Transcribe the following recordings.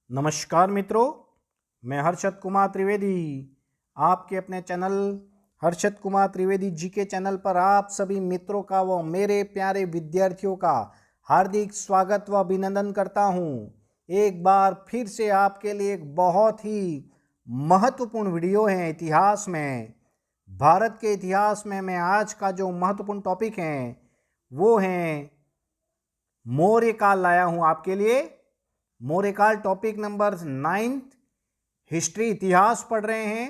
नमस्कार मित्रों, मैं हर्षद कुमार त्रिवेदी आपके अपने चैनल हर्षद कुमार त्रिवेदी जी के चैनल पर आप सभी मित्रों का व मेरे प्यारे विद्यार्थियों का हार्दिक स्वागत व अभिनंदन करता हूं। एक बार फिर से आपके लिए एक बहुत ही महत्वपूर्ण वीडियो है इतिहास में। भारत के इतिहास में मैं आज का जो महत्वपूर्ण टॉपिक है वो है मौर्य काल लाया हूं आपके लिए। मौर्य काल टॉपिक नंबर 9 हिस्ट्री इतिहास पढ़ रहे हैं।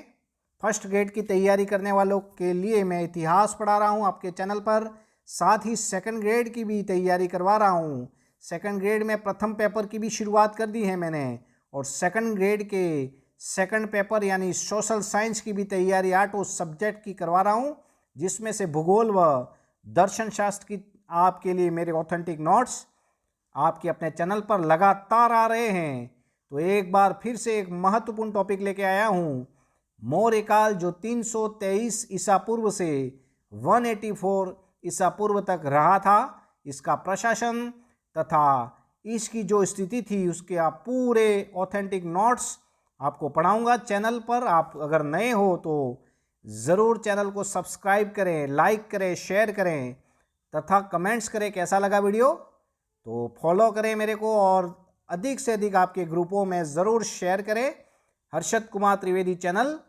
फर्स्ट ग्रेड की तैयारी करने वालों के लिए मैं इतिहास पढ़ा रहा हूं आपके चैनल पर। साथ ही सेकंड ग्रेड की भी तैयारी करवा रहा हूं। सेकंड ग्रेड में प्रथम पेपर की भी शुरुआत कर दी है मैंने, और सेकंड ग्रेड के सेकंड पेपर यानी सोशल साइंस की भी तैयारी 8 सब्जेक्ट की करवा रहा हूं, जिसमें से भूगोल व दर्शन शास्त्र की आपके लिए मेरे ऑथेंटिक नोट्स आपके अपने चैनल पर लगातार आ रहे हैं। तो एक बार फिर से एक महत्वपूर्ण टॉपिक लेके आया हूं। मौर्य काल जो 323 ईसा पूर्व से 184 ईसा पूर्व तक रहा था, इसका प्रशासन तथा इसकी जो स्थिति थी उसके आप पूरे ऑथेंटिक नोट्स आपको पढ़ाऊंगा चैनल पर। आप अगर नए हो तो ज़रूर चैनल को सब्सक्राइब करें, लाइक करें, शेयर करें तथा कमेंट्स करें कैसा लगा वीडियो। तो फॉलो करें मेरे को और अधिक से अधिक आपके ग्रुपों में ज़रूर शेयर करें। हर्षद कुमार त्रिवेदी चैनल,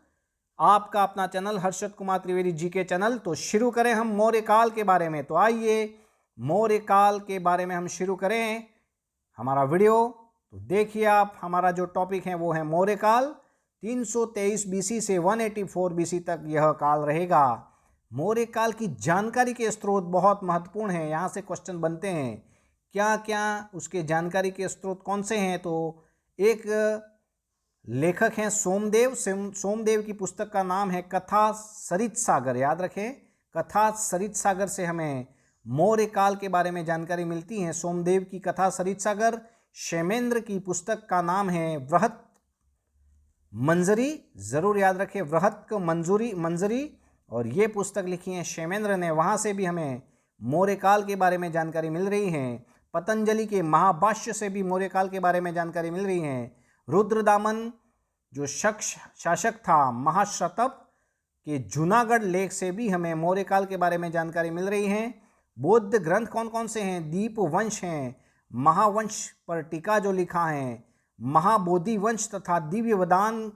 आपका अपना चैनल हर्षद कुमार त्रिवेदी जी के चैनल। तो शुरू करें हम मौर्य काल के बारे में। तो आइए मौर्य काल के बारे में हम शुरू करें हमारा वीडियो। तो देखिए आप, हमारा जो टॉपिक है वो है मौर्य काल। 323 बीसी से 184 बीसी तक यह काल रहेगा। मौर्य काल की जानकारी के स्रोत बहुत महत्वपूर्ण हैं, यहाँ से क्वेश्चन बनते हैं क्या क्या उसके जानकारी के स्रोत कौन से हैं। तो एक लेखक हैं सोमदेव। सोमदेव की पुस्तक का नाम है कथा सरित सागर, याद रखें, कथा सरित सागर से हमें मौर्य काल के बारे में जानकारी मिलती है। सोमदेव की कथा सरित सागर। क्षेमेंद्र की पुस्तक का नाम है वृहत मंजरी, जरूर याद रखें, वृहत मंजरी, और ये पुस्तक लिखी है क्षेमेंद्र ने। वहाँ से भी हमें मौर्य काल के बारे में जानकारी मिल रही है। पतंजलि के महाभाष्य से भी मौर्य काल के बारे में जानकारी मिल रही है। रुद्रदामन जो शासक था महाश्रतप के जूनागढ़ लेख से भी हमें मौर्य काल के बारे में जानकारी मिल रही है। बौद्ध ग्रंथ कौन कौन से हैं? दीप वंश हैं, महावंश पर टीका जो लिखा है, महाबोधि वंश तथा दिव्य वदान,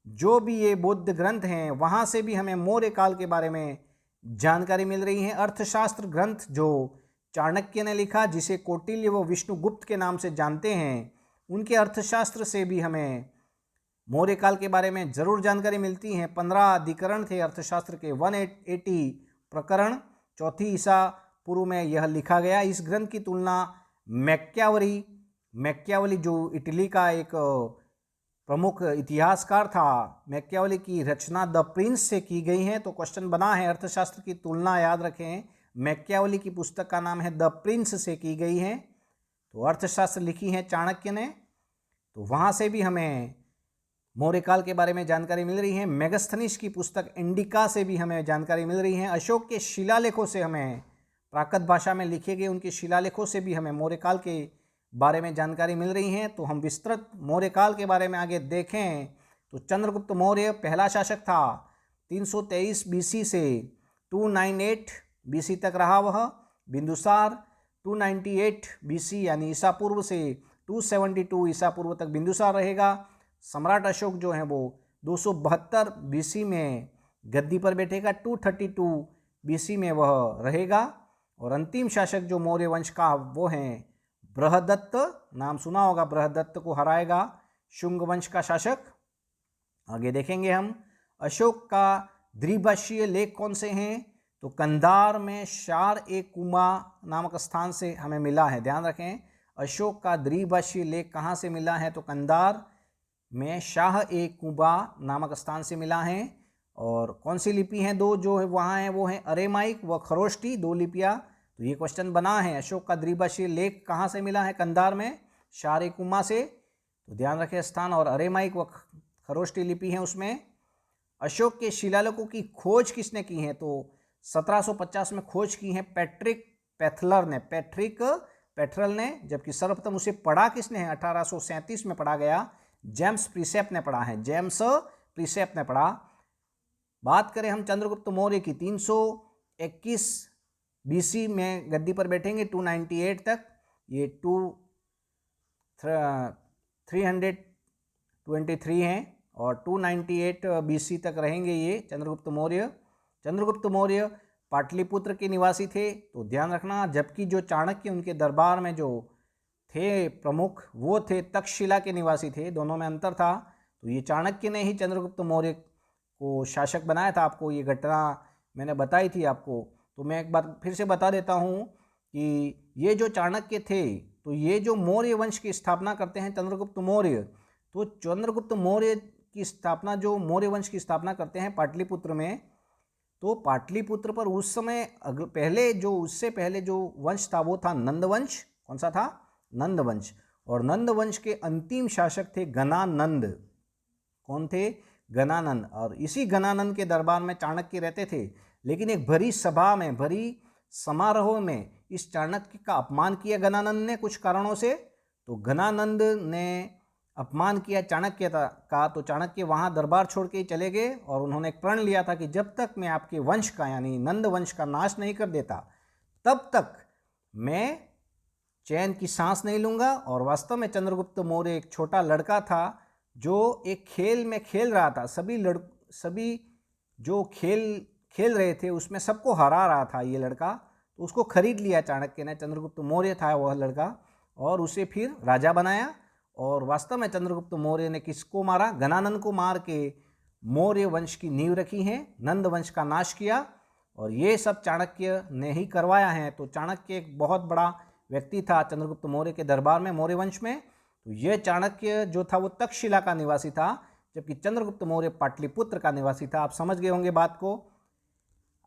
जो भी ये बौद्ध ग्रंथ हैं वहाँ से भी हमें मौर्य काल के बारे में जानकारी मिल रही है। अर्थशास्त्र ग्रंथ जो चाणक्य ने लिखा, जिसे कौटिल्य व विष्णुगुप्त के नाम से जानते हैं, उनके अर्थशास्त्र से भी हमें मौर्य काल के बारे में जरूर जानकारी मिलती है। 15 अधिकरण थे अर्थशास्त्र के, 180 प्रकरण, 4वीं ईसा पूर्व में यह लिखा गया। इस ग्रंथ की तुलना मैकियावली जो इटली का एक प्रमुख इतिहासकार था, मैकियावली की रचना द प्रिंस से की गई है। तो क्वेश्चन बना है अर्थशास्त्र की तुलना, याद रखें, मैकियावली की पुस्तक का नाम है द प्रिंस से की गई है। तो अर्थशास्त्र लिखी है चाणक्य ने, तो वहाँ से भी हमें मौर्य काल के बारे में जानकारी मिल रही है। मेगस्थनीज की पुस्तक इंडिका से भी हमें जानकारी मिल रही है। अशोक के शिलालेखों से हमें, प्राकृत भाषा में लिखे गए उनके शिलालेखों से भी हमें मौर्य काल के बारे में जानकारी मिल रही है। तो हम विस्तृत मौर्य काल के बारे में आगे देखें तो चंद्रगुप्त मौर्य पहला शासक था। 323 बीसी से 298 बीसी तक रहा वह। बिंदुसार 298 बीसी यानी ईसा पूर्व से 272 ईसा पूर्व तक बिंदुसार रहेगा। सम्राट अशोक जो है वो 272 बीसी में गद्दी पर बैठेगा, 232 बीसी में वह रहेगा। और अंतिम शासक जो मौर्य वंश का वो है बृहदत्त, नाम सुना होगा, बृहदत्त को हराएगा शुंग वंश का शासक। आगे देखेंगे हम अशोक का द्विभाषीय लेख कौन से हैं। तो कंधार में शार ए कुमा नामक स्थान से हमें मिला है। ध्यान रखें, अशोक का द्विभाषीय लेख कहाँ से मिला है? तो कंधार में शाह ए कुबा नामक स्थान से मिला है। और कौन सी लिपि हैं दो जो है वहाँ है, वो है अरेमाइक व खरोष्टी, 2 लिपियाँ। तो ये क्वेश्चन बना है अशोक का द्विभाषीय लेख कहाँ से मिला है? कंधार में शार ए कुमा से। तो ध्यान रखें स्थान, और अरेमाइक व खरोष्टी लिपि है उसमें। अशोक के शिलालेखों की खोज किसने की है? तो 1750 में खोज की है पैट्रिक पैथलर ने। पैट्रिक पेट्रल ने, जबकि सर्वप्रथम उसे पढ़ा किसने है? 1837 में पढ़ा गया, जेम्स प्रिसेप ने पढ़ा है, जेम्स प्रिसेप ने पढ़ा। बात करें हम चंद्रगुप्त मौर्य की, 321 बीसी में गद्दी पर बैठेंगे 298 तक, ये 323 हैं और 298 बीसी तक रहेंगे ये चंद्रगुप्त मौर्य। चंद्रगुप्त मौर्य पाटलिपुत्र के निवासी थे, तो ध्यान रखना। जबकि जो चाणक्य उनके दरबार में जो थे प्रमुख, वो थे तक्षशिला के निवासी थे, दोनों में अंतर था। तो ये चाणक्य ने ही चंद्रगुप्त मौर्य को शासक बनाया था। आपको ये घटना मैंने बताई थी आपको, तो मैं एक बार फिर से बता देता हूँ कि ये जो चाणक्य थे, तो ये जो मौर्य वंश की स्थापना करते हैं चंद्रगुप्त मौर्य, तो चंद्रगुप्त मौर्य की स्थापना, जो मौर्य वंश की स्थापना करते हैं पाटलिपुत्र में, तो पाटलिपुत्र पर उस समय पहले जो, उससे पहले जो वंश था वो था नंदवंश। कौन सा था? नंदवंश। और नंदवंश के अंतिम शासक थे गणानंद। कौन थे? गणानंद। और इसी गणानंद के दरबार में चाणक्य रहते थे, लेकिन एक भरी सभा में, भरी समारोह में इस चाणक्य का अपमान किया गणानंद ने कुछ कारणों से। तो गणानंद ने अपमान किया चाणक्य का, तो चाणक्य वहाँ दरबार छोड़ के चले गए और उन्होंने एक प्रण लिया था कि जब तक मैं आपके वंश का, यानी नंद वंश का नाश नहीं कर देता, तब तक मैं चैन की सांस नहीं लूँगा। और वास्तव में चंद्रगुप्त मौर्य एक छोटा लड़का था जो एक खेल में खेल रहा था, सभी जो खेल रहे थे उसमें सबको हरा रहा था ये लड़का, तो उसको खरीद लिया चाणक्य ने। चंद्रगुप्त मौर्य था वह लड़का, और उसे फिर राजा बनाया। और वास्तव में चंद्रगुप्त मौर्य ने किसको मारा? गणानंद को मार के मौर्य वंश की नींव रखी है, नंद वंश का नाश किया, और ये सब चाणक्य ने ही करवाया है। तो चाणक्य एक बहुत बड़ा व्यक्ति था चंद्रगुप्त मौर्य के दरबार में, मौर्य वंश में। तो यह चाणक्य जो था वो तक्षशिला का निवासी था, जबकि चंद्रगुप्त मौर्य पाटलिपुत्र का निवासी था। आप समझ गए होंगे बात को।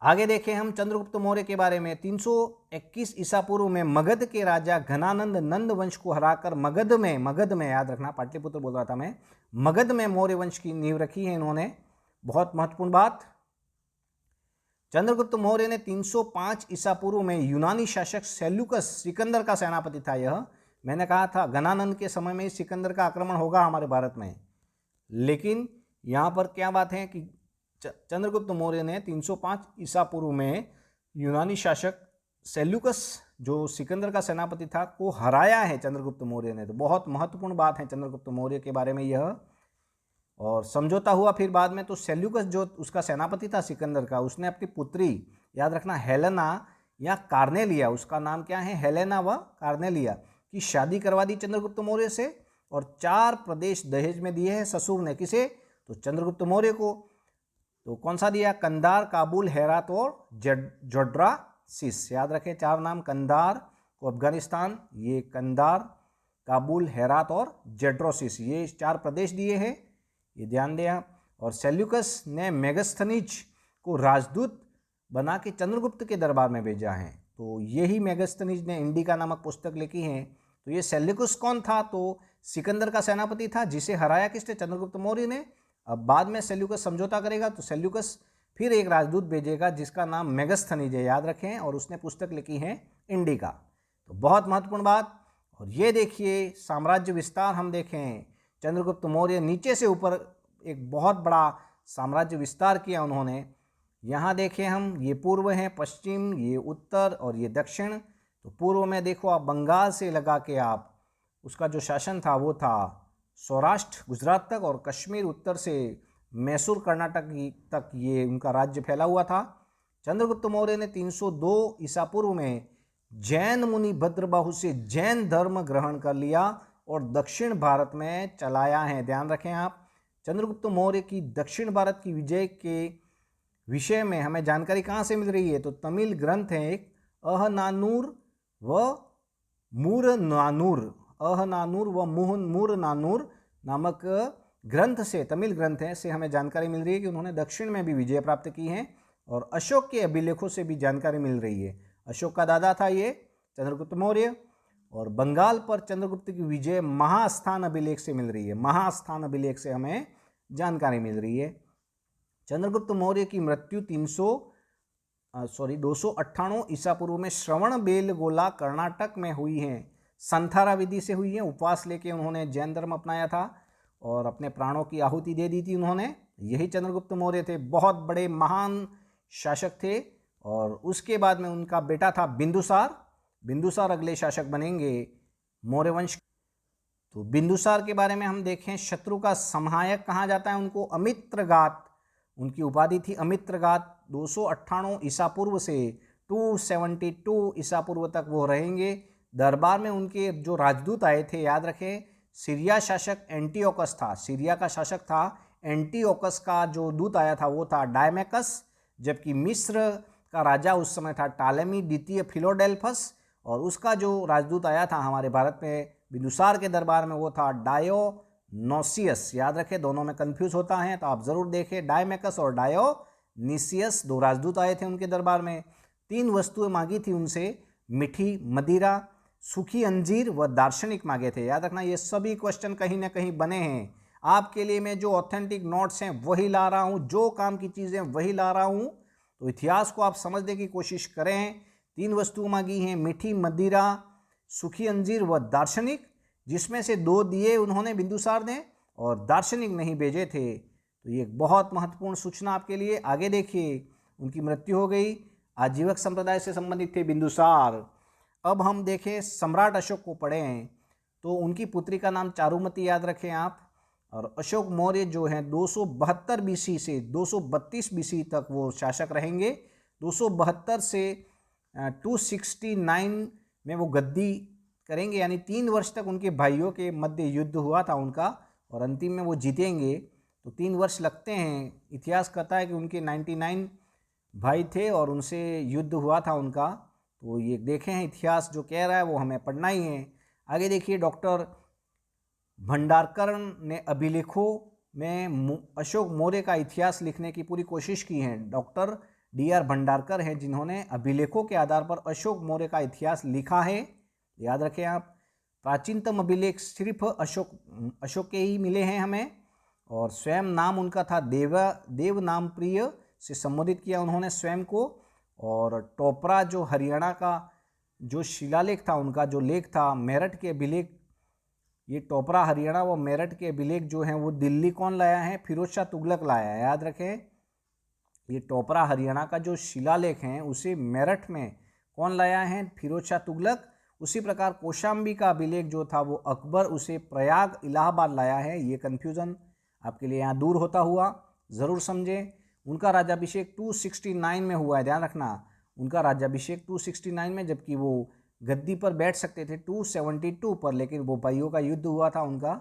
आगे देखें हम चंद्रगुप्त मौर्य के बारे में। 321 ईसा पूर्व में मगध के राजा घनानंद नंद वंश को हराकर मगध में याद रखना, पाटलिपुत्र बोल रहा था मैं, मगध में मौर्य वंश की नींव रखी है इन्होंने। बहुत महत्वपूर्ण बात। चंद्रगुप्त मौर्य ने 305 ईसा पूर्व में यूनानी शासक सेल्यूकस, सिकंदर का सेनापति था यह। मैंने कहा था घनानंद के समय में सिकंदर का आक्रमण होगा हमारे भारत में, लेकिन यहाँ पर क्या बात है कि चंद्रगुप्त मौर्य ने 305 ईसा पूर्व में यूनानी शासक सेल्यूकस, जो सिकंदर का सेनापति था, को हराया है चंद्रगुप्त मौर्य ने। तो बहुत महत्वपूर्ण बात है चंद्रगुप्त मौर्य के बारे में यह। और समझौता हुआ फिर बाद में। तो सेल्यूकस जो उसका सेनापति था सिकंदर का, उसने अपनी पुत्री, याद रखना, हेलेना या कार्नेलिया, उसका नाम क्या है? हेलेना व कार्नेलिया, की शादी करवा दी चंद्रगुप्त मौर्य से, और 4 प्रदेश दहेज में दिए हैं ससुर ने। किसे? तो चंद्रगुप्त मौर्य को। तो कौन सा दिया? कंधार, काबुल, हेरात और जड्रासिस। याद रखें 4 नाम। कंधार को अफगानिस्तान, ये कंधार, काबुल, हेरात और जड्रोसिस, ये 4 प्रदेश दिए हैं, ये ध्यान दें आप। और सेल्यूकस ने मेगस्थनीज को राजदूत बना के चंद्रगुप्त के दरबार में भेजा है। तो यही मेगस्थनीज ने इंडिका नामक पुस्तक लिखी है। तो ये सेल्यूकस कौन था? तो सिकंदर का सेनापति था, जिसे हराया किसने? चंद्रगुप्त मौर्य ने। अब बाद में सेल्यूकस समझौता करेगा, तो सेल्यूकस फिर एक राजदूत भेजेगा जिसका नाम मेगस्थनीज है, याद रखें, और उसने पुस्तक लिखी है इंडिका। तो बहुत महत्वपूर्ण बात। और ये देखिए साम्राज्य विस्तार हम देखें, चंद्रगुप्त मौर्य नीचे से ऊपर एक बहुत बड़ा साम्राज्य विस्तार किया उन्होंने। यहाँ देखें हम, ये पूर्व हैं, पश्चिम, ये उत्तर और ये दक्षिण। तो पूर्व में देखो आप, बंगाल से लगा के आप, उसका जो शासन था वो था सौराष्ट्र गुजरात तक, और कश्मीर उत्तर से मैसूर कर्नाटक तक ये उनका राज्य फैला हुआ था। चंद्रगुप्त मौर्य ने 302 ईसा पूर्व में जैन मुनि भद्रबाहु से जैन धर्म ग्रहण कर लिया और दक्षिण भारत में चलाया है। ध्यान रखें आप, चंद्रगुप्त मौर्य की दक्षिण भारत की विजय के विषय में हमें जानकारी कहाँ से मिल रही है? तो तमिल ग्रंथ है एक, अहनानूर व मूरनानूर, अहनानूर व मूरनानूर नामक ग्रंथ से, तमिल ग्रंथ है, से हमें जानकारी मिल रही है कि उन्होंने दक्षिण में भी विजय प्राप्त की है। और अशोक के अभिलेखों से भी जानकारी मिल रही है। अशोक का दादा था ये चंद्रगुप्त मौर्य। और बंगाल पर चंद्रगुप्त की विजय महास्थान अभिलेख से मिल रही है। महास्थान अभिलेख से हमें जानकारी मिल रही है। चंद्रगुप्त मौर्य की मृत्यु 298 ईसा पूर्व में श्रवण बेलगोला कर्नाटक में हुई हैं। संथारा विधि से हुई हैं। उपवास लेके उन्होंने जैन धर्म अपनाया था और अपने प्राणों की आहुति दे दी थी उन्होंने। यही चंद्रगुप्त मौर्य थे, बहुत बड़े महान शासक थे। और उसके बाद में उनका बेटा था बिंदुसार। बिंदुसार अगले शासक बनेंगे मौर्य वंश। तो बिंदुसार के बारे में हम देखें, शत्रु का संहायक कहा जाता है उनको, अमित्रगात उनकी उपाधि थी, अमित्रगात। 298 ईसा पूर्व से 272 ईसा पूर्व तक वो रहेंगे। दरबार में उनके जो राजदूत आए थे, याद रखें, सीरिया शासक एंटीओकस था, सीरिया का शासक था। एंटीओकस का जो दूत आया था वो था डायमेकस, जबकि मिस्र का राजा उस समय था टालेमी द्वितीय फिलोडेल्फस, और उसका जो राजदूत आया था हमारे भारत में बिंदुसार के दरबार में वो था डायोनोसियस। याद रखें, दोनों में कंफ्यूज होता है तो आप जरूर देखें, डायमेकस और डायोनिसियस 2 राजदूत आए थे उनके दरबार में। 3 वस्तुएं मांगी थी उनसे, मीठी मदिरा, सूखी अंजीर व दार्शनिक मांगे थे। याद रखना, ये सभी क्वेश्चन कहीं ना कहीं बने हैं आपके लिए। मैं जो ऑथेंटिक नोट्स हैं वही ला रहा हूँ, जो काम की चीज़ें वही ला रहा हूँ। तो इतिहास को आप समझने की कोशिश करें। 3 वस्तु मांगी हैं, मीठी मदिरा, सूखी अंजीर व दार्शनिक, जिसमें से 2 दिए उन्होंने बिंदुसार ने और दार्शनिक नहीं भेजे थे। तो ये एक बहुत महत्वपूर्ण सूचना आपके लिए। आगे देखिए, उनकी मृत्यु हो गई। आजीवक संप्रदाय से संबंधित थे बिंदुसार। अब हम देखें सम्राट अशोक को पढ़ें तो उनकी पुत्री का नाम चारुमती, याद रखें आप। और अशोक मौर्य जो हैं 272 बीसी से 232 बीसी तक वो शासक रहेंगे। 272 से 269 में वो गद्दी करेंगे, यानी 3 वर्ष तक उनके भाइयों के मध्य युद्ध हुआ था उनका, और अंतिम में वो जीतेंगे। तो 3 वर्ष लगते हैं। इतिहास कहता है कि उनके 99 भाई थे और उनसे युद्ध हुआ था उनका। तो ये देखें, इतिहास जो कह रहा है वो हमें पढ़ना ही है। आगे देखिए, डॉक्टर भंडारकर ने अभिलेखों में अशोक मौर्य का इतिहास लिखने की पूरी कोशिश की है। डॉक्टर DR भंडारकर हैं जिन्होंने अभिलेखों के आधार पर अशोक मौर्य का इतिहास लिखा है। याद रखें आप, प्राचीनतम अभिलेख सिर्फ अशोक के ही मिले हैं हमें। और स्वयं नाम उनका था देव नाम प्रिय से संबोधित किया उन्होंने स्वयं को। और टोपरा जो हरियाणा का जो शिलालेख था, उनका जो लेख था, मेरठ के अभिलेख, ये टोपरा हरियाणा व मेरठ के अभिलेख जो हैं वो दिल्ली कौन लाया है? फिरोज शाह तुगलक लाया है। याद रखें, ये टोपरा हरियाणा का जो शिलालेख हैं उसे मेरठ में कौन लाया है? फिरोज शाह तुगलक। उसी प्रकार कौशाम्बी का अभिलेख जो था वो अकबर उसे प्रयाग इलाहाबाद लाया है। ये कन्फ्यूज़न आपके लिए यहाँ दूर होता हुआ ज़रूर समझें। उनका राज्याभिषेक 269 में हुआ है, ध्यान रखना, उनका राज्याभिषेक 269 में, जबकि वो गद्दी पर बैठ सकते थे 272 पर, लेकिन वो भाइयों का युद्ध हुआ था उनका।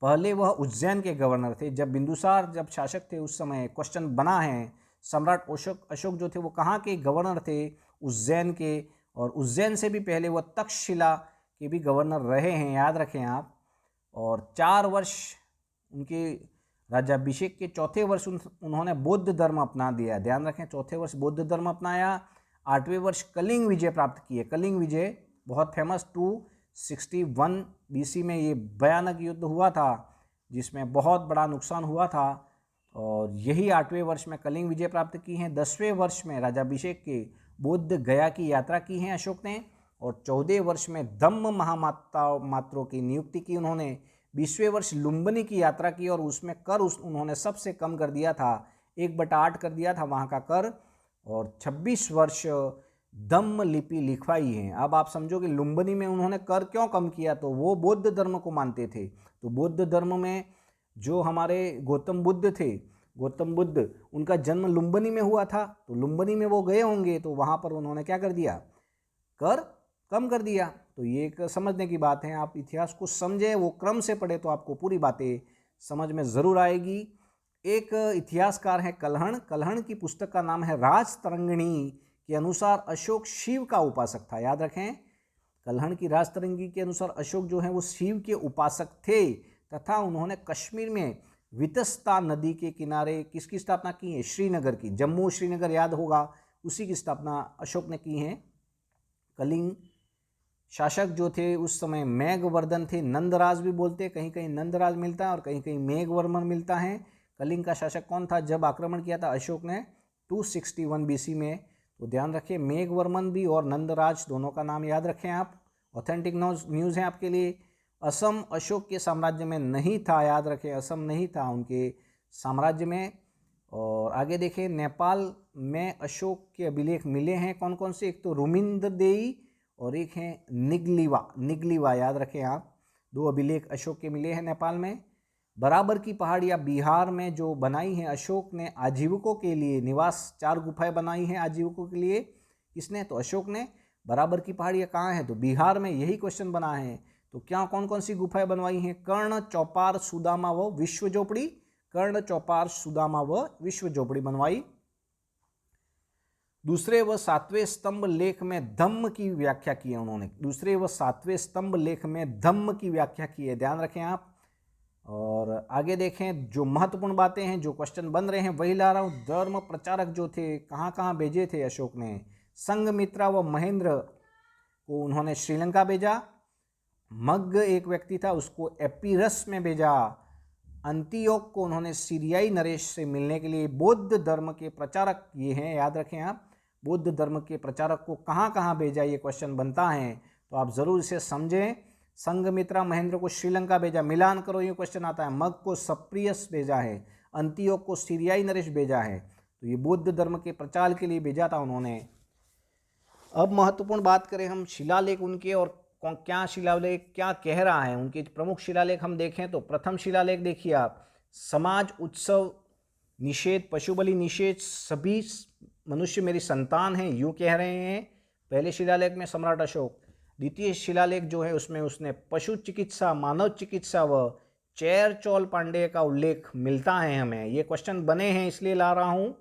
पहले वह उज्जैन के गवर्नर थे। जब बिंदुसार जब शासक थे उस समय क्वेश्चन बना है, सम्राट अशोक जो थे वो कहाँ के गवर्नर थे? उज्जैन के। और उज्जैन से भी पहले वह तक्षशिला के भी गवर्नर रहे हैं, याद रखें आप। और 4 वर्ष उनके राज्याभिषेक के चौथे वर्ष उन्होंने बौद्ध धर्म अपना दिया। ध्यान रखें, चौथे वर्ष बौद्ध धर्म अपनाया। 8वें वर्ष कलिंग विजय प्राप्त किए। कलिंग विजय बहुत फेमस, 261 BC में ये भयानक युद्ध हुआ था जिसमें बहुत बड़ा नुकसान हुआ था। और यही 8वें वर्ष में कलिंग विजय प्राप्त की हैं। 10वें वर्ष में राज्याभिषेक के बौद्ध गया की यात्रा की है अशोक ने। और 14वें वर्ष में धम्म महामात्रों की नियुक्ति की उन्होंने। 20वें वर्ष लुम्बिनी की यात्रा की और उसमें कर उन्होंने सबसे कम कर दिया था, 1/8 कर दिया था वहाँ का कर। और 26 वर्ष धम्म लिपि लिखवाई है। अब आप समझो कि लुम्बिनी में उन्होंने कर क्यों कम किया, तो वो बौद्ध धर्म को मानते थे। तो बौद्ध धर्म में जो हमारे गौतम बुद्ध थे, गौतम बुद्ध उनका जन्म लुम्बिनी में हुआ था, तो लुम्बिनी में वो गए होंगे, तो वहाँ पर उन्होंने क्या कर दिया? कर कम कर दिया। तो ये एक समझने की बात है। आप इतिहास को समझे, वो क्रम से पढ़े तो आपको पूरी बातें समझ में ज़रूर आएगी। एक इतिहासकार है कल्हण। कल्हण की पुस्तक का नाम है राजतरंगिणी के अनुसार अशोक शिव का उपासक था। याद रखें, कल्हण की राजतरंगिणी के अनुसार अशोक जो है वो शिव के उपासक थे तथा उन्होंने कश्मीर में वितस्ता नदी के किनारे किसकी स्थापना की है? श्रीनगर की। जम्मू श्रीनगर याद होगा, उसी की स्थापना अशोक ने की है। कलिंग शासक जो थे उस समय मेघवर्धन थे, नंदराज भी बोलते, कहीं कहीं नंदराज मिलता है और कहीं कहीं मेघवर्मन मिलता है। कलिंग का शासक कौन था? जब आक्रमण किया था अशोक ने 261 BC में, तो ध्यान रखिए, मेघवर्मन भी और नंदराज दोनों का नाम याद रखें आप। ऑथेंटिक न्यूज़ है आपके लिए। असम अशोक के साम्राज्य में नहीं था, याद रखें, असम नहीं था उनके साम्राज्य में। और आगे देखें, नेपाल में अशोक के अभिलेख मिले हैं कौन कौन से? एक तो रुमिंददेई और एक है निगलीवा। निगलीवा याद रखें आप, 2 अभिलेख अशोक के मिले हैं नेपाल में। बराबर की पहाड़ियाँ बिहार में जो बनाई हैं अशोक ने आजीविकों के लिए, निवास 4 गुफाएं बनाई हैं आजीविकों के लिए। किसने? तो अशोक ने। बराबर की पहाड़ियाँ कहाँ हैं? तो बिहार में। यही क्वेश्चन बना है। तो क्या कौन कौन सी गुफाएं बनवाई हैं? कर्ण, चौपार, सुदामा व विश्व झोपड़ी। कर्ण, चौपार, सुदामा व विश्व झोपड़ी बनवाई। दूसरे व 7वें स्तंभ लेख में धम्म की व्याख्या की है उन्होंने। दूसरे व 7वें स्तंभ लेख में धम्म की व्याख्या की है, ध्यान रखें आप। और आगे देखें, जो महत्वपूर्ण बातें हैं, जो क्वेश्चन बन रहे हैं वही ला रहा हूँ। धर्म प्रचारक जो थे कहाँ कहाँ भेजे थे अशोक ने? संघमित्रा व महेंद्र को उन्होंने श्रीलंका भेजा। मग्ग एक व्यक्ति था, उसको एपीरस में भेजा। अंतियोक को उन्होंने सीरियाई नरेश से मिलने के लिए। बौद्ध धर्म के प्रचारक ये हैं, याद रखें आप। बौद्ध धर्म के प्रचारक को कहाँ कहाँ भेजा, ये क्वेश्चन बनता है, तो आप जरूर इसे समझें। संघमित्रा महेंद्र को श्रीलंका भेजा, मिलान करो, ये क्वेश्चन आता है। मग को सप्रियस भेजा है, अंतियोक को सीरियाई नरेश भेजा है, तो ये बौद्ध धर्म के प्रचार के लिए भेजा था उन्होंने। अब महत्वपूर्ण बात करें हम शिलालेख उनके, और क्या शिलालेख क्या कह रहा है। उनके प्रमुख शिलालेख हम देखें तो प्रथम शिलालेख देखिए आप, समाज उत्सव निषेध, पशु बलि निषेध, सभी मनुष्य मेरी संतान हैं, यूँ कह रहे हैं पहले शिलालेख में सम्राट अशोक। द्वितीय शिलालेख जो है उसमें उसने पशु चिकित्सा, मानव चिकित्सा व चेर चोल पांडे का उल्लेख मिलता है हमें। ये क्वेश्चन बने हैं इसलिए ला रहा हूँ।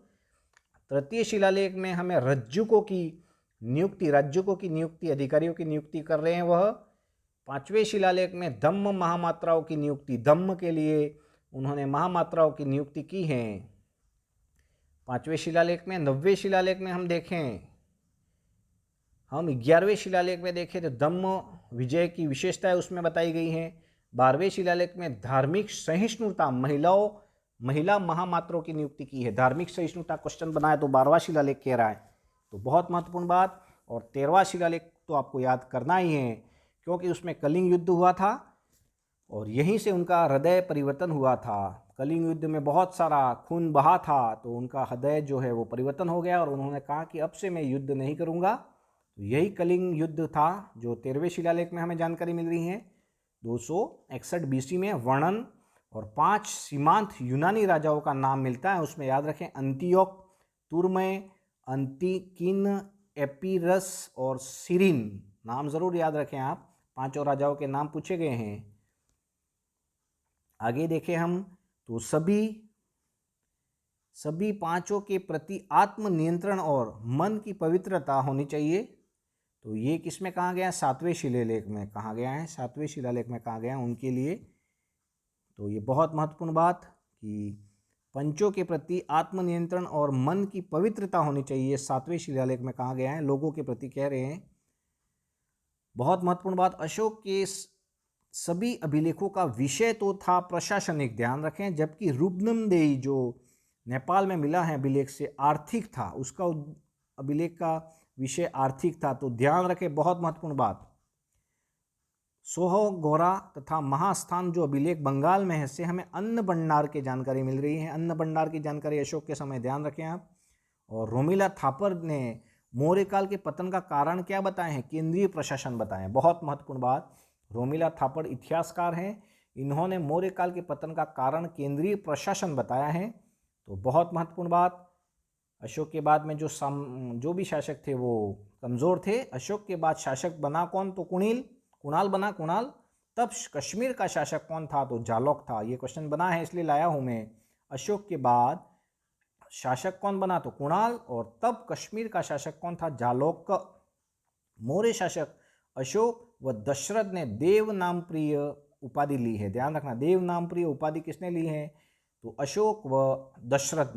तृतीय शिलालेख में हमें रज्जुकों की नियुक्ति, राज्यों की नियुक्ति, अधिकारियों की नियुक्ति कर रहे हैं वह। 5वें शिलालेख में धम्म महामात्राओं की नियुक्ति, धम्म के लिए उन्होंने महामात्राओं की नियुक्ति की है 5वें शिलालेख में। 9वें शिलालेख में हम देखें, हम 11वें शिलालेख में देखें तो धम्म विजय की विशेषताएं उसमें बताई गई हैं। 12वें शिलालेख में धार्मिक सहिष्णुता, महिला महामात्राओं की नियुक्ति की है। धार्मिक सहिष्णुता क्वेश्चन बनाया तो 12वां शिलालेख कह रहा है, तो बहुत महत्वपूर्ण बात। और 13वां शिलालेख तो आपको याद करना ही है, क्योंकि उसमें कलिंग युद्ध हुआ था और यहीं से उनका हृदय परिवर्तन हुआ था। कलिंग युद्ध में बहुत सारा खून बहा था, तो उनका हृदय जो है वो परिवर्तन हो गया और उन्होंने कहा कि अब से मैं युद्ध नहीं करूंगा। तो यही कलिंग युद्ध था जो 13वें शिलालेख में हमें जानकारी मिल रही है। 261 BC में वर्णन, और 5 सीमांत यूनानी राजाओं का नाम मिलता है उसमें, याद रखें। अंतियोक, तुर्मय, अंतिकिन, एपीरस और सिरिन, नाम जरूर याद रखें आप। 5 राजाओं के नाम पूछे गए हैं। आगे देखें हम तो सभी 5 के प्रति आत्म नियंत्रण और मन की पवित्रता होनी चाहिए। तो ये किसमें कहा गया है? 7वें शिलालेख में कहा गया है। 7वें शिलालेख में कहा गया है उनके लिए। तो ये बहुत महत्वपूर्ण बात कि 5 के प्रति आत्मनियंत्रण और मन की पवित्रता होनी चाहिए, 7वें शिलालेख में कहा गया है, लोगों के प्रति कह रहे हैं। बहुत महत्वपूर्ण बात, अशोक के सभी अभिलेखों का विषय तो था प्रशासनिक, ध्यान रखें, जबकि रुब्नमदेई जो नेपाल में मिला है अभिलेख से, आर्थिक था। उसका अभिलेख का विषय आर्थिक था, तो ध्यान रखें, बहुत महत्वपूर्ण बात। सोहगोरा तथा महास्थान जो अभिलेख बंगाल में है, से हमें अन्न भंडार की जानकारी मिल रही है। अन्न भंडार की जानकारी अशोक के समय, ध्यान रखें आप। और रोमिला थापर ने मौर्य काल के पतन का कारण क्या बताए हैं? केंद्रीय प्रशासन बताएं, बहुत महत्वपूर्ण बात। रोमिला थापर इतिहासकार हैं, इन्होंने मौर्य काल के पतन का कारण केंद्रीय प्रशासन बताया है, तो बहुत महत्वपूर्ण बात। अशोक के बाद में जो भी शासक थे वो कमज़ोर थे। अशोक के बाद शासक बना कौन? तो कुणाल बना, कुणाल। तब कश्मीर का शासक कौन था? तो जालौक था। ये क्वेश्चन बना है इसलिए लाया हूं मैं। अशोक के बाद शासक कौन बना? तो कुणाल। और तब कश्मीर का शासक कौन था? जालौक। मौर्य शासक अशोक व दशरथ ने देव नाम प्रिय उपाधि ली है, ध्यान रखना। देव नाम प्रिय उपाधि किसने ली है? तो अशोक व दशरथ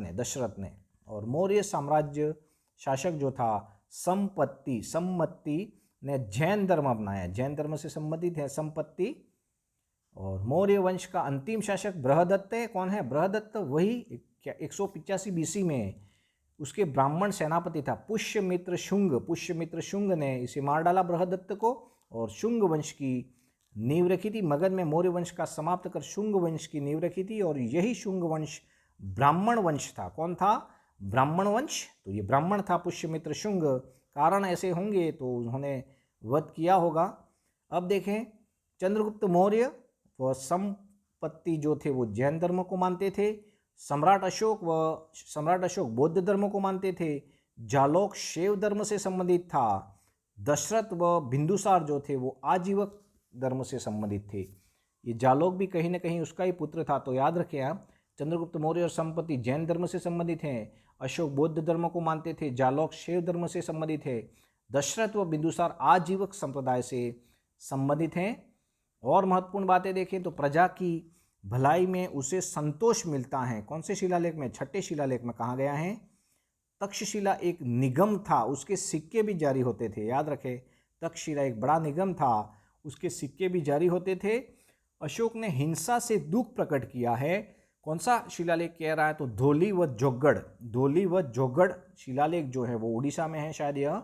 ने। और मौर्य साम्राज्य शासक जो था सम्मति ने जैन धर्म अपनाया, जैन धर्म से संबंधित है संपत्ति। और मौर्य वंश का अंतिम शासक बृहदत्त है। कौन है? बृहदत्त, वही 185 BC में उसके ब्राह्मण सेनापति था पुष्यमित्र शुंग। पुष्यमित्र शुंग ने इसे मार डाला बृहदत्त को और शुंग वंश की नींव रखी थी। मगध में मौर्य वंश का समाप्त कर शुंग वंश की नींव रखी थी और यही शुंग वंश ब्राह्मण वंश था। कौन था? ब्राह्मण वंश। तो ये ब्राह्मण था पुष्यमित्र शुंग। कारण ऐसे होंगे तो उन्होंने वध किया होगा। अब देखें, चंद्रगुप्त मौर्य व संपत्ति जो थे वो जैन धर्म को मानते थे। सम्राट अशोक बौद्ध धर्म को मानते थे। जालोक शैव धर्म से संबंधित था। दशरथ व बिंदुसार जो थे वो आजीवक धर्म से संबंधित थे। ये जालोक भी कहीं ना कहीं उसका ही पुत्र था। तो याद रखें आप, चंद्रगुप्त मौर्य और संपत्ति जैन धर्म से संबंधित हैं। अशोक बौद्ध धर्म को मानते थे। जालोक शैव धर्म से संबंधित है। दशरथ व बिंदुसार आजीवक संप्रदाय से संबंधित हैं। और महत्वपूर्ण बातें देखें तो प्रजा की भलाई में उसे संतोष मिलता है। कौन से शिलालेख में? छठे शिलालेख में कहा गया है। तक्षशिला एक निगम था, उसके सिक्के भी जारी होते थे। याद रखें, तक्षशिला एक बड़ा निगम था, उसके सिक्के भी जारी होते थे। अशोक ने हिंसा से दुख प्रकट किया है। कौन सा शिलालेख कह रहा है? तो धौली व जोगड़ शिलालेख जो है वो उड़ीसा में है शायद यह।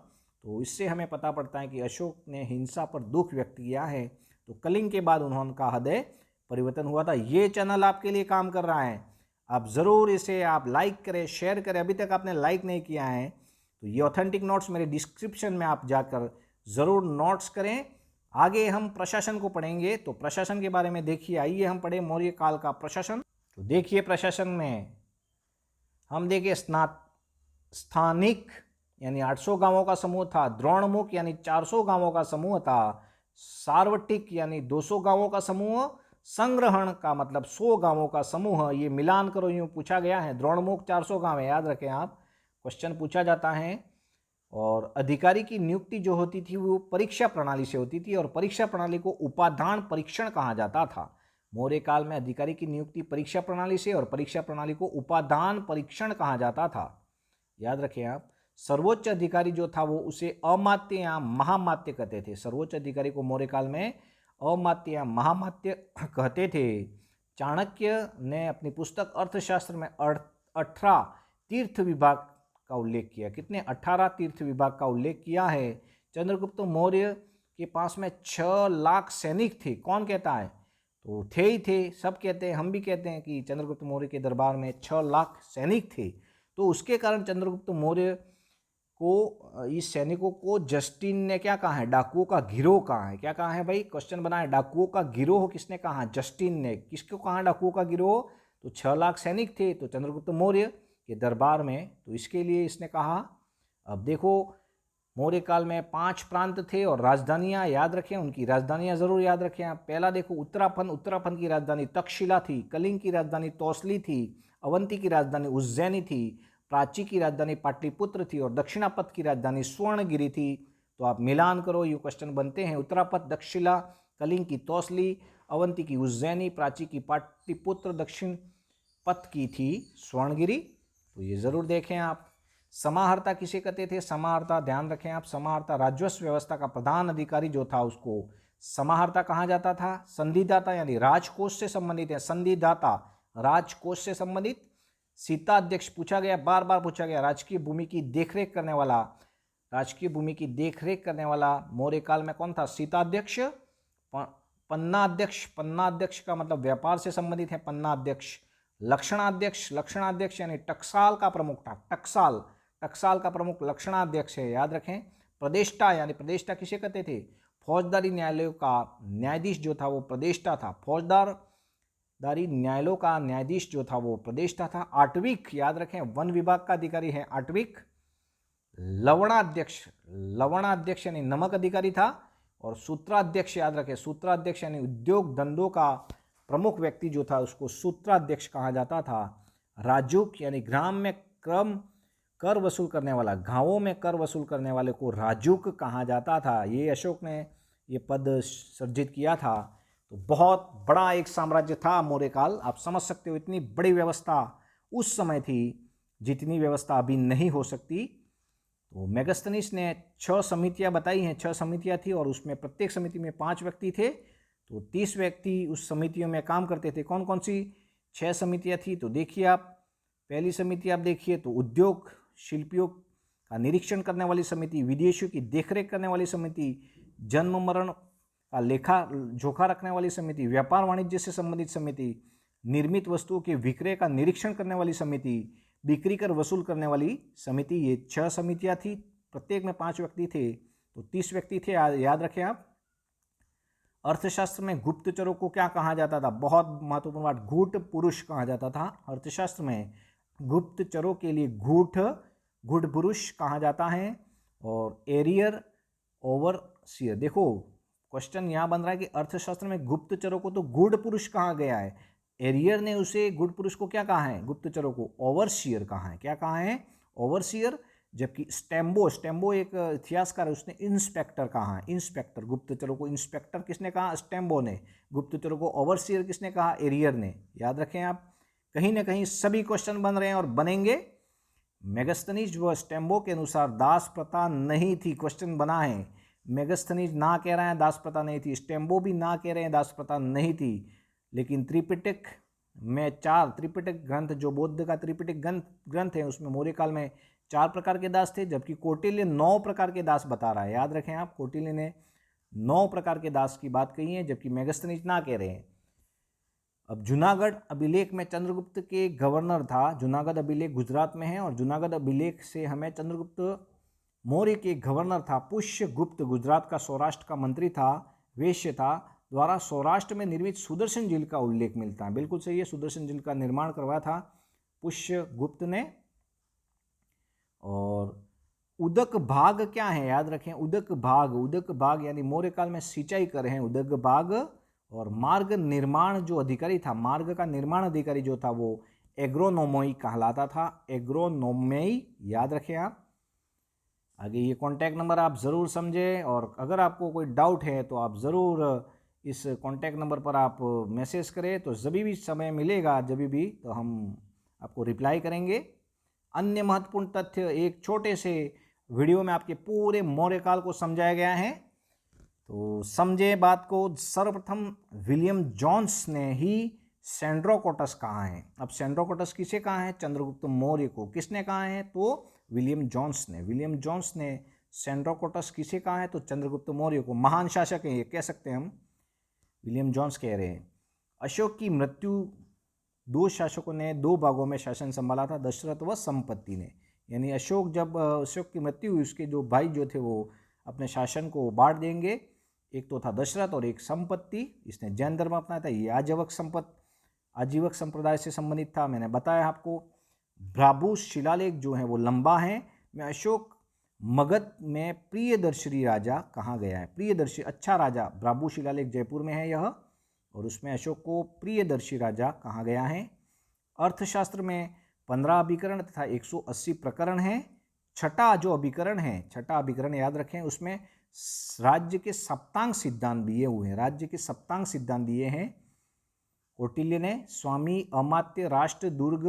तो इससे हमें पता पड़ता है कि अशोक ने हिंसा पर दुख व्यक्त किया है। तो कलिंग के बाद उनका हृदय परिवर्तन हुआ था। ये चैनल आपके लिए काम कर रहा है, आप ज़रूर इसे आप लाइक करें, शेयर करें। अभी तक आपने लाइक नहीं किया है तो ये ऑथेंटिक नोट्स मेरे डिस्क्रिप्शन में आप जाकर ज़रूर नोट्स करें। आगे हम प्रशासन को पढ़ेंगे। तो प्रशासन के बारे में देखिए, आइए हम पढ़ें मौर्य काल का प्रशासन। तो देखिए, प्रशासन में हम देखिए स्थानिक यानी 800 गांवों का समूह था। द्रोणमुख यानी 400 गांवों का समूह था। सार्वटिक यानी 200 गांवों का समूह। संग्रहण का मतलब 100 गांवों का समूह। ये मिलान करो, यूँ पूछा गया है। द्रोणमुख 400 गांव है, याद रखें आप, क्वेश्चन पूछा जाता है। और अधिकारी की नियुक्ति जो होती थी वो परीक्षा प्रणाली से होती थी और परीक्षा प्रणाली को उपाधान परीक्षण कहा जाता था। मौर्य काल में अधिकारी की नियुक्ति परीक्षा प्रणाली से और परीक्षा प्रणाली को उपाधान परीक्षण कहा जाता था। याद रखें आप, सर्वोच्च अधिकारी जो था वो उसे अमात्य या महामात्य कहते थे। सर्वोच्च अधिकारी को मौर्य काल में अमात्य या महामात्य कहते थे। चाणक्य ने अपनी पुस्तक अर्थशास्त्र में 18 तीर्थ विभाग का उल्लेख किया। कितने? 18 तीर्थ विभाग का उल्लेख किया है। चंद्रगुप्त मौर्य के पास में 6 लाख सैनिक थे। कौन कहता है? तो थे ही थे, सब कहते हैं, हम भी कहते हैं कि चंद्रगुप्त मौर्य के दरबार में 6 लाख सैनिक थे। तो उसके कारण चंद्रगुप्त मौर्य को, इस सैनिकों को जस्टिन ने क्या कहा है? डाकुओं का गिरोह कहा है। क्या कहा है भाई? क्वेश्चन बना है, डाकुओं का गिरोह किसने कहा? जस्टिन ने। किसको कहा डाकुओं का गिरोह? तो 6 लाख सैनिक थे तो चंद्रगुप्त मौर्य के दरबार में, तो इसके लिए इसने कहा। अब देखो, मौर्य काल में 5 प्रांत थे और राजधानियां याद रखें, उनकी राजधानियां जरूर याद रखें आप। पहला देखो उत्तराखंड की राजधानी तक्षशिला थी। कलिंग की राजधानी तौसली थी। अवंती की राजधानी उज्जैनी थी। प्राची की राजधानी पाटलिपुत्र थी और दक्षिणापथ की राजधानी स्वर्णगिरी थी। तो आप मिलान करो, ये क्वेश्चन बनते हैं। उत्तरापथ तक्षशिला, कलिंग की तौसली, अवंती की उज्जैनी, प्राची की पाटलिपुत्र, दक्षिण पथ की थी स्वर्णगिरी। तो ये जरूर देखें आप। समाहर्ता किसे कहते थे? समाहर्ता ध्यान रखें आप, समाहर्ता राजस्व व्यवस्था का प्रधान अधिकारी जो था उसको समाहर्ता कहा जाता था। संधिदाता यानी राजकोष से संबंधित है। संधिदाता राजकोष से संबंधित। सीताध्यक्ष पूछा गया, बार बार पूछा गया। राजकीय भूमि की देखरेख करने वाला, राजकीय भूमि की देखरेख करने वाला मौर्य काल में कौन था? सीताध्यक्ष। पन्नाध्यक्ष, पन्नाध्यक्ष का मतलब व्यापार से संबंधित है। पन्नाध्यक्ष। लक्षणाध्यक्ष, लक्षणाध्यक्ष यानी टकसाल का प्रमुख था। टकसाल, टकसाल का प्रमुख लक्षणाध्यक्ष है, याद रखें। प्रदेष्टा यानी प्रदेष्टा किसे कहते थे? फौजदारी न्यायालयों का न्यायाधीश जो था वो प्रदेष्टा था। फौजदारी न्यायालयों का न्यायाधीश जो था वो प्रदेष्टा था। आटविक, याद रखें, वन विभाग का अधिकारी है आटविक। लवणाध्यक्ष, लवणाध्यक्ष यानी नमक अधिकारी था। और सूत्राध्यक्ष, याद रखें, सूत्राध्यक्ष यानी उद्योग धंधों का प्रमुख व्यक्ति जो था उसको सूत्राध्यक्ष कहा जाता था। राजूक यानी ग्राम में कर वसूल करने वाला, गांवों में कर वसूल करने वाले को राजूक कहा जाता था। ये अशोक ने ये पद सर्जित किया था। तो बहुत बड़ा एक साम्राज्य था मौर्य काल। आप समझ सकते हो, इतनी बड़ी व्यवस्था उस समय थी जितनी व्यवस्था अभी नहीं हो सकती। तो मेगास्थनीज ने 6 समितियां बताई हैं। 6 समितियां थी और उसमें प्रत्येक समिति में 5 व्यक्ति थे। तो 30 व्यक्ति उस समितियों में काम करते थे। कौन कौन सी 6 समितियां थी? तो देखिए आप, पहली समिति आप देखिए तो उद्योग शिल्पियों का निरीक्षण करने वाली समिति, विदेशियों की देखरेख करने वाली समिति, जन्म मरण का लेखा जोखा रखने वाली समिति, व्यापार वाणिज्य से संबंधित समिति, निर्मित वस्तुओं के विक्रय का निरीक्षण करने वाली समिति, बिक्री कर वसूल करने वाली समिति। ये 6 समितियां थी, प्रत्येक में 5 व्यक्ति थे, तो 30 व्यक्ति थे। याद रखें आप। अर्थशास्त्र में गुप्तचरों को क्या कहा जाता था? बहुत महत्वपूर्ण बात, गूढ़ पुरुष कहा जाता था। अर्थशास्त्र में गुप्तचरों के लिए गूढ़ पुरुष कहा जाता है। और एरियर ओवरसियर, देखो क्वेश्चन यहाँ बन रहा है कि अर्थशास्त्र में गुप्तचरों को तो गूढ़ पुरुष कहा गया है, एरियर ने उसे गूढ़ पुरुष को क्या कहा है? गुप्तचरों को ओवरसियर कहा है। क्या कहा है? ओवरसियर। जबकि स्टेम्बो एक इतिहासकार है, उसने इंस्पेक्टर कहा है। इंस्पेक्टर, गुप्तचरों को इंस्पेक्टर किसने कहा? स्टेम्बो ने। गुप्तचरों को ओवरसियर किसने कहा? एरियर ने। याद रखें आप, कहीं ना कहीं सभी क्वेश्चन बन रहे हैं और बनेंगे। मेगास्थनीज व स्टेम्बो के अनुसार दास प्रथा नहीं थी। क्वेश्चन बना है, मेगास्थनीज ना कह रहे हैं दास प्रथा नहीं थी, स्टेम्बो भी ना कह रहे हैं दास प्रथा नहीं थी। लेकिन त्रिपिटक में 4 त्रिपिटक ग्रंथ, जो बौद्ध का त्रिपिटक ग्रंथ है, उसमें मौर्य काल में 4 प्रकार के दास थे, जबकि कौटिल्य 9 प्रकार के दास बता रहा है। याद रखें आप, कौटिल्य ने 9 प्रकार के दास की बात कही है, जबकि मेगास्थनीज ना कह रहे हैं। अब जूनागढ़ अभिलेख में चंद्रगुप्त के गवर्नर था। जूनागढ़ अभिलेख गुजरात में है, और जूनागढ़ अभिलेख से हमें चंद्रगुप्त मौर्य के गवर्नर था। पुष्यगुप्त गुजरात का सौराष्ट्र का मंत्री था, वैश्य था, द्वारा सौराष्ट्र में निर्मित सुदर्शन झील का उल्लेख मिलता है। बिल्कुल सही है, सुदर्शन झील का निर्माण करवाया था पुष्यगुप्त ने। और उदक भाग क्या है? याद रखें, उदक भाग यानी मौर्य काल में सिंचाई कर रहे हैं उदक भाग। और मार्ग निर्माण जो अधिकारी था, मार्ग का निर्माण अधिकारी जो था, वो एग्रोनोमोई कहलाता था। एग्रोनोमोई, याद रखें आप। आगे ये कॉन्टैक्ट नंबर आप ज़रूर समझें, और अगर आपको कोई डाउट है तो आप ज़रूर इस कॉन्टैक्ट नंबर पर आप मैसेज करें, तो जब भी समय मिलेगा, जब भी, तो हम आपको रिप्लाई करेंगे। अन्य महत्वपूर्ण तथ्य, एक छोटे से वीडियो में आपके पूरे मौर्य काल को समझाया गया है, तो समझे बात को। सर्वप्रथम विलियम जोन्स ने ही सेंड्रोकोटस कहा है। अब सेंड्रोकोटस किसे कहा है? चंद्रगुप्त मौर्य को। किसने कहा है? तो विलियम जोन्स ने सेंड्रोकोटस किसे कहा है? तो चंद्रगुप्त मौर्य को। महान शासक है ये, कह सकते हैं हम, विलियम जोन्स कह रहे हैं। अशोक की मृत्यु, 2 शासकों ने 2 भागों में शासन संभाला था, दशरथ व संपत्ति ने। यानी जब अशोक की मृत्यु हुई, उसके जो भाई जो थे वो अपने शासन को बांट देंगे। एक तो था दशरथ और एक संपत्ति। इसने जैन धर्म अपनाया था। ये आजीवक संप्रदाय से संबंधित था, मैंने बताया आपको। भ्राभू शिलालेख जो है वो लंबा है। में अशोक मगध में प्रियदर्शी राजा कहा गया है। प्रियदर्शी, अच्छा राजा। भ्राभू शिलालेख जयपुर में है यह, और उसमें अशोक को प्रियदर्शी राजा कहा गया है। अर्थशास्त्र में 15 अभिकरण तथा 180 प्रकरण हैं। छठा अभिकरण याद रखें, उसमें राज्य के सप्तांग सिद्धांत दिए हुए हैं। राज्य के सप्तांग सिद्धांत दिए हैं कौटिल्य ने। स्वामी, अमात्य, राष्ट्र, दुर्ग,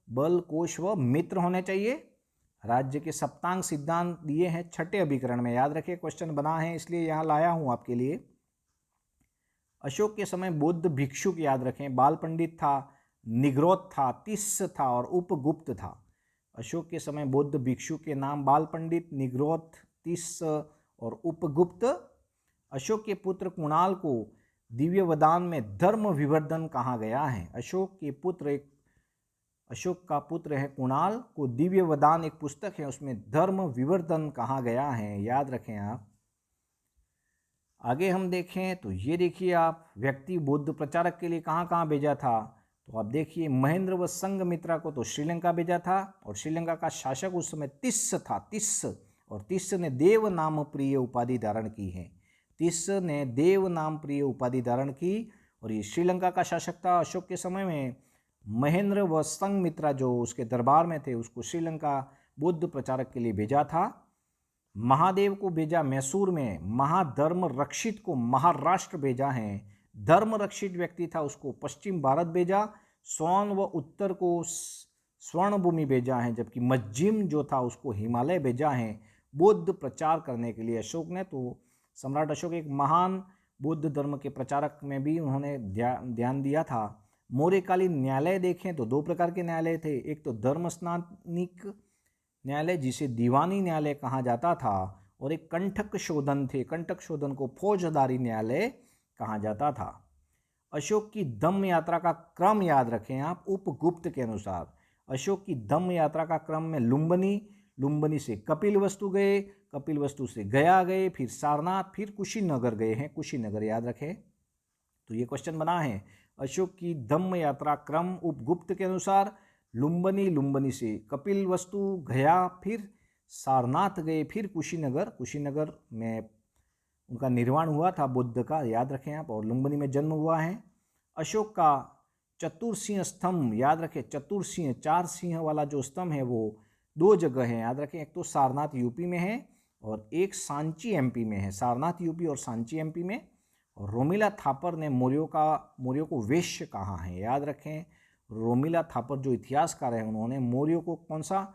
बल, कोश व मित्र होने चाहिए। राज्य के सप्तांग सिद्धांत दिए हैं 6ठे अभिकरण में। याद रखें, क्वेश्चन बना है इसलिए यहाँ लाया हूँ आपके लिए। अशोक के समय बौद्ध भिक्षुक, याद रखें, बाल पंडित था, निग्रोध था, तिस्स था और उपगुप्त था। अशोक के समय बौद्ध भिक्षु के नाम बाल पंडित, निग्रोध, तिस्स और उपगुप्त। अशोक के पुत्र कुणाल को दिव्य वदान में धर्म विवर्धन कहा गया है। अशोक का पुत्र है कुणाल को दिव्य वदान एक पुस्तक है, उसमें धर्म विवर्धन कहा गया है। याद रखें आप। आगे हम देखें तो ये देखिए आप, व्यक्ति बौद्ध प्रचारक के लिए कहाँ कहाँ भेजा था, तो आप देखिए महेंद्र व संघमित्रा को तो श्रीलंका भेजा था, और श्रीलंका का शासक उस समय तिस्स था। और तिस्स ने देव नाम प्रिय उपाधि धारण की है। तिस्स ने देव नाम प्रिय उपाधि धारण की, और ये श्रीलंका का शासक था अशोक के समय में। महेंद्र व संघमित्रा जो उसके दरबार में थे, उसको श्रीलंका बौद्ध प्रचारक के लिए भेजा था। महादेव को भेजा मैसूर में। महाधर्म रक्षित को महाराष्ट्र भेजा है। धर्म रक्षित व्यक्ति था, उसको पश्चिम भारत भेजा। सोन व उत्तर को स्वर्ण भूमि भेजा है, जबकि मज्जिम जो था उसको हिमालय भेजा है बौद्ध प्रचार करने के लिए अशोक ने। तो सम्राट अशोक एक महान बौद्ध धर्म के प्रचारक में भी उन्होंने ध्यान दिया था। मौर्यकालीन न्यायालय देखें तो 2 प्रकार के न्यायालय थे। एक तो धर्म स्नातनिक न्यायालय जिसे दीवानी न्यायालय कहा जाता था, और एक कंटक शोधन थे, कंटक शोधन को फौजदारी न्यायालय कहा जाता था। अशोक की धम्म यात्रा का क्रम याद रखें आप उपगुप्त के अनुसार। अशोक की धम्म यात्रा का क्रम में लुम्बिनी, लुम्बिनी से कपिलवस्तु गए, कपिलवस्तु से गया गए, फिर सारनाथ, फिर कुशीनगर गए हैं, कुशीनगर याद रखें। तो ये क्वेश्चन बना है, अशोक की धम्म यात्रा क्रम उपगुप्त के अनुसार लुम्बिनी, लुम्बिनी से कपिलवस्तु गया, फिर सारनाथ गए, फिर कुशीनगर, कुशीनगर में उनका निर्वाण हुआ था बुद्ध का, याद रखें आप, और लुम्बिनी में जन्म हुआ है। अशोक का चतुर्सिंह स्तंभ याद रखें, चतुर्सिंह 4 सिंह वाला जो स्तंभ है वो 2 जगह है, याद रखें, एक तो सारनाथ यूपी में है और एक सांची एमपी में है, सारनाथ यूपी और सांची एमपी में। और रोमिला थापर ने मौर्यों को वैश्य कहा है, याद रखें, रोमिला थापर जो इतिहासकार है उन्होंने मौर्यों को कौन सा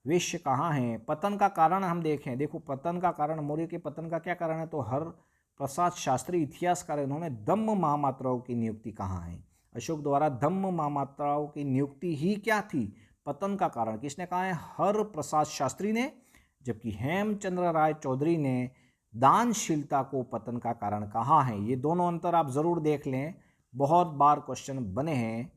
वैश्य कहा है। पतन का कारण हम देखें, देखो पतन का कारण, मौर्य के पतन का क्या कारण है, तो हर प्रसाद शास्त्री इतिहासकार है, उन्होंने धम्म महामात्राओं की नियुक्ति कहा है। अशोक द्वारा धम्म महामात्राओं की नियुक्ति ही क्या थी, पतन का कारण किसने कहा है, हर प्रसाद शास्त्री ने, जबकि हेमचंद्र राय चौधरी ने दानशीलता को पतन का कारण कहा है। ये दोनों अंतर आप जरूर देख लें, बहुत बार क्वेश्चन बने हैं।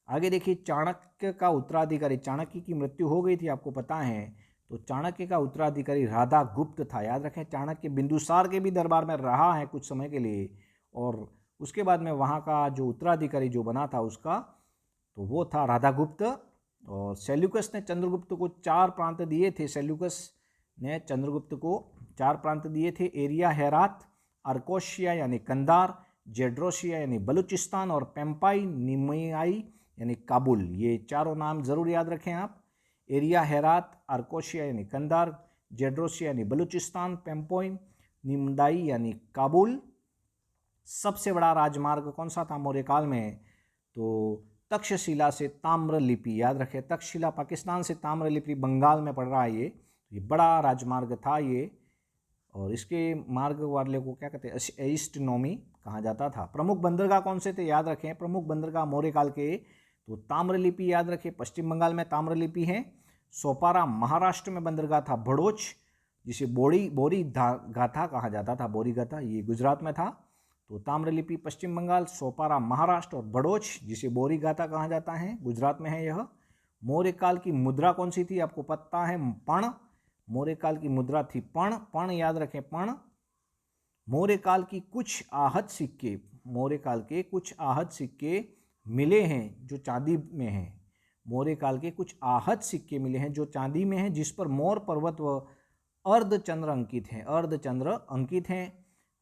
आगे देखिए, चाणक्य का उत्तराधिकारी, चाणक्य की मृत्यु हो गई थी आपको पता है, तो चाणक्य का उत्तराधिकारी राधा गुप्त था, याद रखें। चाणक्य बिंदुसार के भी दरबार में रहा है कुछ समय के लिए, और उसके बाद में वहाँ का जो उत्तराधिकारी जो बना था उसका, तो वो था राधा गुप्त। और सेल्यूकस ने चंद्रगुप्त को 4 प्रांत दिए थे, सेल्यूकस ने चंद्रगुप्त को 4 प्रांत दिए थे, एरिया हेरात, अर्कोशिया यानी कंधार, जेड्रोशिया यानी बलूचिस्तान, और पेम्पाई निमियाई यानी काबुल। ये चारों नाम जरूर याद रखें आप, एरिया हेरात, अर्कोशिया यानी कंधार, जेड्रोशिया यानी बलूचिस्तान, पेम्पोइन निमदाई यानी काबुल। सबसे बड़ा राजमार्ग कौन सा था मौर्य काल में, तो तक्षशिला से ताम्रलिपि, याद रखें, तक्षशिला पाकिस्तान से ताम्रलिपि बंगाल में पड़ रहा है, ये बड़ा राजमार्ग था ये, और इसके मार्ग वाले को क्या कहते हैं, ईस्टनोमी कहा जाता था। प्रमुख बंदरगाह कौन से थे, याद रखें, प्रमुख बंदरगाह मौर्य काल के, तो ताम्रलिपि याद रखें, पश्चिम बंगाल में ताम्रलिपि है। सोपारा महाराष्ट्र में बंदरगाह था, भड़ोच जिसे बोरी गाथा कहा जाता था, बोरी गाथा, ये गुजरात में था। तो ताम्रलिपि पश्चिम बंगाल, सोपारा महाराष्ट्र, और बड़ोच जिसे बोरी गाथा कहा जाता है गुजरात में है यह। मौर्य काल की मुद्रा कौन सी थी आपको पता है, पण। मौर्य काल की मुद्रा थी पण, पण याद रखें, पण। मौर्य काल की कुछ आहत सिक्के, मौर्य काल के कुछ आहत सिक्के मिले हैं जो चांदी में हैं, मौर्य काल के कुछ आहत सिक्के मिले हैं जो चांदी में हैं, जिस पर मोर पर्वत व अर्धचंद्र अंकित हैं, अर्धचंद्र अंकित हैं।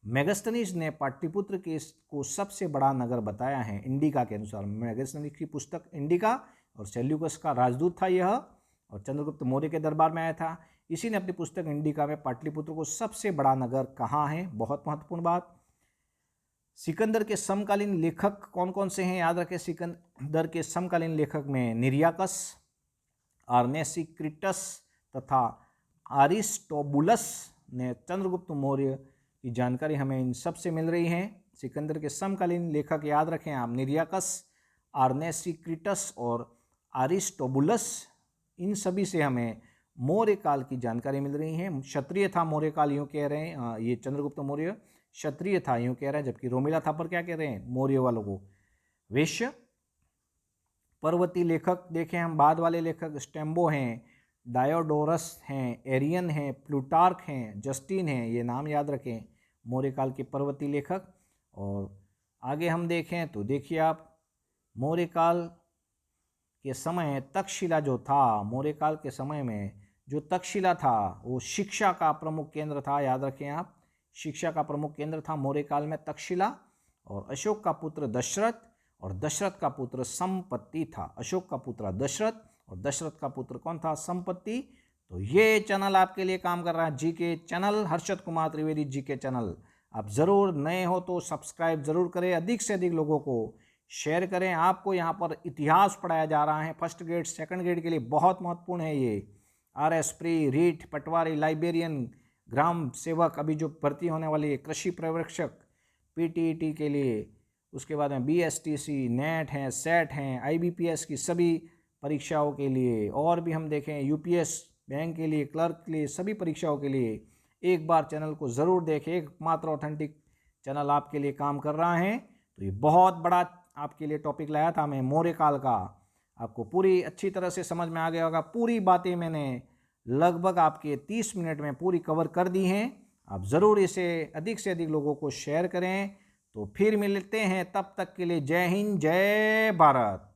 मेगस्थनीज ने पाटलिपुत्र के को सबसे बड़ा नगर बताया है इंडिका के अनुसार, मेगस्थनीज की पुस्तक इंडिका, और सेल्यूकस का राजदूत था यह, और चंद्रगुप्त मौर्य के दरबार में आया था। इसी ने अपनी पुस्तक इंडिका में पाटलिपुत्र को सबसे बड़ा नगर कहा है, बहुत महत्वपूर्ण बात। सिकंदर के समकालीन लेखक कौन कौन से हैं, याद रखें, सिकंदर के समकालीन लेखक में निरियाकस, आर्नेसिक्रिटस तथा अरिस्टोबुलस ने चंद्रगुप्त मौर्य की जानकारी हमें इन सब से मिल रही है। सिकंदर के समकालीन लेखक याद रखें आप, निरियाकस, आर्नेसिक्रिटस और अरिस्टोबुलस, इन सभी से हमें मौर्य काल की जानकारी मिल रही है। क्षत्रिय था मौर्य काल, यूँ कह रहे हैं, ये चंद्रगुप्त मौर्य क्षत्रिय था यूँ कह रहे हैं, जबकि रोमिला थापर क्या कह रहे हैं, मौर्य वालों को वैश्य। पर्वती लेखक देखें हम, बाद वाले लेखक स्टेम्बो हैं, डायोडोरस हैं, एरियन हैं, प्लूटार्क हैं, जस्टिन हैं, ये नाम याद रखें मौर्य काल के पर्वती लेखक। और आगे हम देखें तो देखिए आप, मौर्य काल के समय तक्षशिला जो था, मौर्य काल के समय में जो तक्षशिला था वो शिक्षा का प्रमुख केंद्र था, याद रखें आप, शिक्षा का प्रमुख केंद्र था मौर्य काल में तक्षशिला। और अशोक का पुत्र दशरथ और दशरथ का पुत्र संपत्ति था, अशोक का पुत्र दशरथ और दशरथ का पुत्र कौन था, संपत्ति। तो ये चैनल आपके लिए काम कर रहा है, GK channel, Harshad Kumar Trivedi GK channel. आप ज़रूर नए हो तो सब्सक्राइब ज़रूर करें, अधिक से अधिक लोगों को शेयर करें। आपको यहाँ पर इतिहास पढ़ाया जा रहा है, फर्स्ट ग्रेड सेकंड ग्रेड के लिए बहुत महत्वपूर्ण है ये। RS प्री, रीट, पटवारी, लाइब्रेरियन, ग्राम सेवक, अभी जो भर्ती होने वाली है कृषि पर्यवेक्षक PTET के लिए, उसके बाद में BSTC, नेट हैं, सेट हैं, IBPS की सभी परीक्षाओं के लिए, और भी हम देखें UPS बैंक के लिए, क्लर्क के लिए, सभी परीक्षाओं के लिए एक बार चैनल को ज़रूर देखें। एकमात्र ऑथेंटिक चैनल आपके लिए काम कर रहा है। तो ये बहुत बड़ा आपके लिए टॉपिक लाया था मैं, मौर्य काल का। आपको पूरी अच्छी तरह से समझ में आ गया होगा। पूरी बातें मैंने लगभग आपके 30 मिनट में पूरी कवर कर दी हैं। आप ज़रूर इसे अधिक से अधिक लोगों को शेयर करें। तो फिर मिलते हैं, तब तक के लिए जय हिंद, जय भारत।